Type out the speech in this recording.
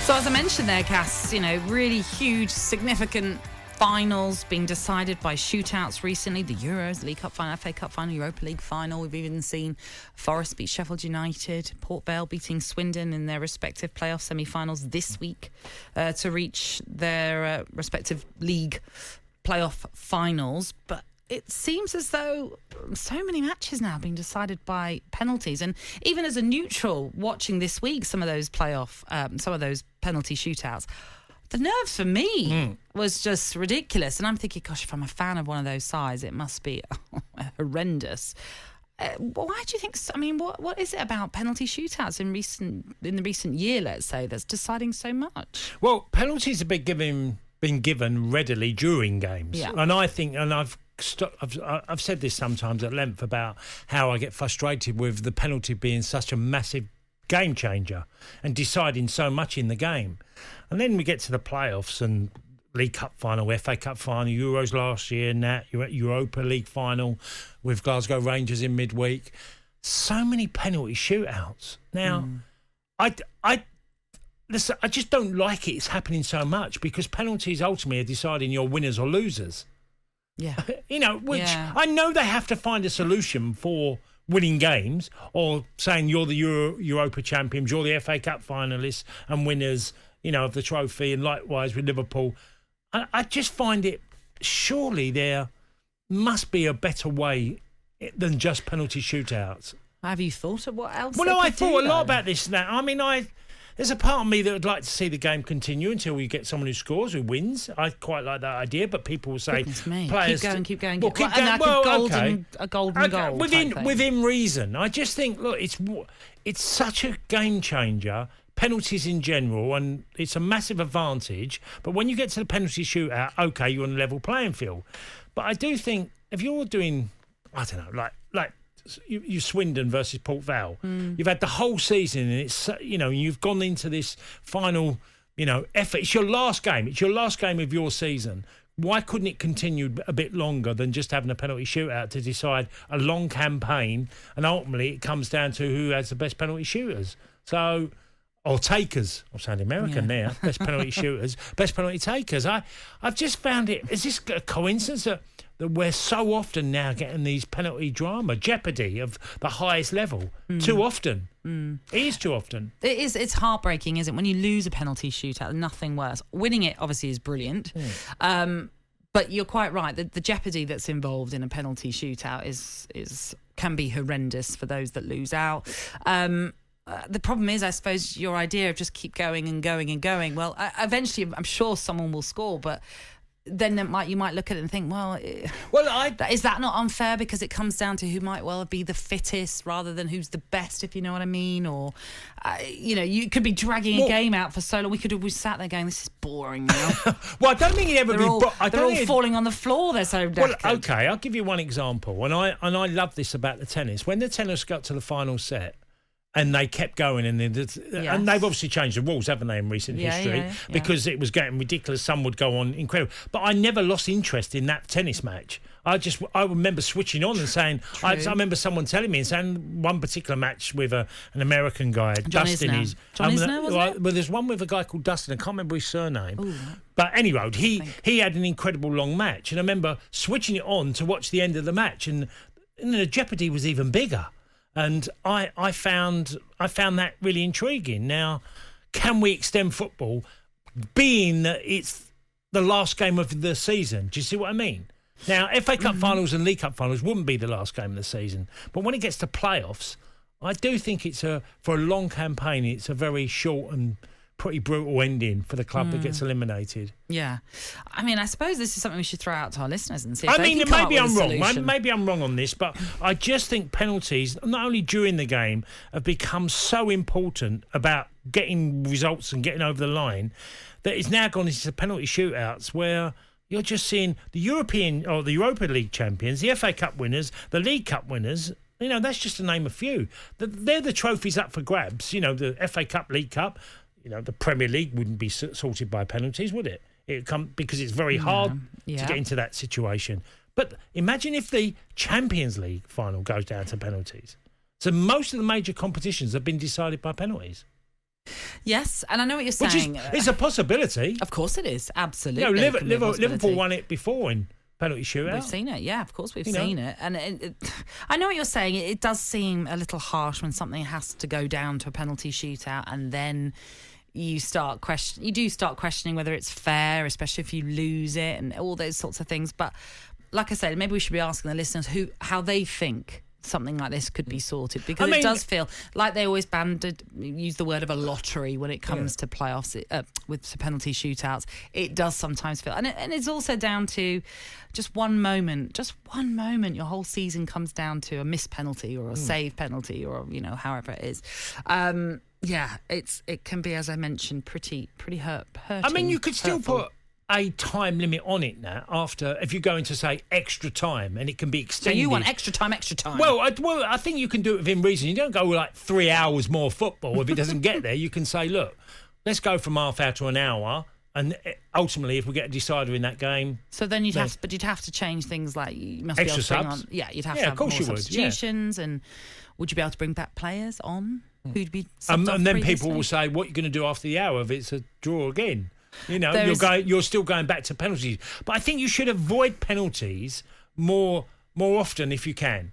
So as I mentioned there, Cass, really huge, significant finals being decided by shootouts recently. The Euros, the League Cup final, FA Cup final, Europa League final. We've even seen Forest beat Sheffield United, Port Vale beating Swindon in their respective playoff semi-finals this week to reach their respective league playoff finals. But it seems as though so many matches now are being decided by penalties. And even as a neutral watching this week, some of those penalty shootouts, the nerves for me was just ridiculous. And I'm thinking, gosh, if I'm a fan of one of those sides, it must be horrendous. Why do you think? I mean, what is it about penalty shootouts in the recent year, let's say, that's deciding so much? Well, penalties have been given readily during games, and I think, and I've said this sometimes at length about how I get frustrated with the penalty being such a massive game changer and deciding so much in the game. And then we get to the playoffs and League Cup final, FA Cup final, Euros last year, and that Europa League final with Glasgow Rangers in midweek. So many penalty shootouts. Now, listen, I just don't like it's happening so much, because penalties ultimately are deciding your winners or losers. Yeah. I know they have to find a solution for winning games, or saying you're the Europa champions, you're the FA Cup finalists and winners, of the trophy, and likewise with Liverpool. I just find it, surely there must be a better way than just penalty shootouts. Have you thought of what else? Well, no, I thought a lot about this now. I mean, there's a part of me that would like to see the game continue until we get someone who scores, who wins. I quite like that idea, but people will say, players keep going. Well, keep going. A golden goal within reason. I just think, look, it's such a game changer. Penalties in general, and it's a massive advantage. But when you get to the penalty shootout, okay, you're on a level playing field. But I do think if you're doing, I don't know, like you Swindon versus Port Vale, you've had the whole season, and it's you've gone into this final effort. It's your last game. It's your last game of your season. Why couldn't it continue a bit longer than just having a penalty shootout to decide a long campaign? And ultimately, it comes down to who has the best penalty shooters. So. Or takers. I'll sound American there. Best penalty shooters, best penalty takers. I've just found it. Is this a coincidence that we're so often now getting these penalty drama, jeopardy of the highest level? Too often. It is too often. It is. It's heartbreaking, isn't it? When you lose a penalty shootout, nothing worse. Winning it, obviously, is brilliant. But you're quite right. The jeopardy that's involved in a penalty shootout can be horrendous for those that lose out. The problem is, I suppose, your idea of just keep going and going and going. Well, eventually, I'm sure someone will score, but then you might look at it and think, is that not unfair, because it comes down to who might well be the fittest rather than who's the best, if you know what I mean? Or, you could be dragging a game out for so long. We could have sat there going, this is boring now. Well, I don't think it'd ever be... They're all falling on the floor. They're so knackered. Well, okay, I'll give you one example. And I love this about the tennis. When the tennis got to the final set, and they kept going, and they've obviously changed the rules, haven't they, in recent history? Yeah. Because it was getting ridiculous. Some would go on incredible. But I never lost interest in that tennis match. I remember switching on and saying, I remember someone telling me and saying one particular match with an American guy, Dustin. John Isner, wasn't it? Well, there's one with a guy called Dustin. I can't remember his surname. Ooh. But anyway, he had an incredible long match. And I remember switching it on to watch the end of the match. And the jeopardy was even bigger. And I found that really intriguing. Now, can we extend football, being that it's the last game of the season? Do you see what I mean? Now, FA Cup finals and League Cup finals wouldn't be the last game of the season. But when it gets to playoffs, I do think for a long campaign, it's a very short and pretty brutal ending for the club that gets eliminated. Yeah. I mean, I suppose this is something we should throw out to our listeners and see if maybe I'm wrong. Maybe I'm wrong on this, but I just think penalties, not only during the game, have become so important about getting results and getting over the line that it's now gone into penalty shootouts where you're just seeing the European or the Europa League champions, the FA Cup winners, the League Cup winners. That's just to name a few. They're the trophies up for grabs. The FA Cup, League Cup. The Premier League wouldn't be sorted by penalties, would it? Because it's very hard to get into that situation. But imagine if the Champions League final goes down to penalties. So most of the major competitions have been decided by penalties. Yes, and I know what you're saying. Which is a possibility. Of course it is, absolutely. You know, It can be a Liverpool possibility. won it before in penalty shootout. We've seen it, yeah, of course we've seen it. And I know what you're saying. It does seem a little harsh when something has to go down to a penalty shootout and then you do start questioning whether it's fair, especially if you lose it and all those sorts of things. But like I said, maybe we should be asking the listeners how they think something like this could be sorted, because it does feel like they always use the word of a lottery when it comes to playoffs with penalty shootouts. It does sometimes feel, and it's also down to just one moment, your whole season comes down to a missed penalty or a save penalty, or however it is. It can be, as I mentioned, pretty hurting. I mean, you could still put a time limit on it now, after, if you go into, say, extra time, and it can be extended. So you want extra time? Well, I think you can do it within reason. You don't go like 3 hours more football if it doesn't get there. You can say, look, let's go from half hour to an hour, and ultimately, if we get a decider in that game. So then you'd have to change things like you must extra be able to subs. you'd have to have more substitutions, and would you be able to bring back players on who'd be subbed off and then previously? people will say, what are you going to do after the hour if it's a draw again? You're still going back to penalties. But I think you should avoid penalties more often if you can.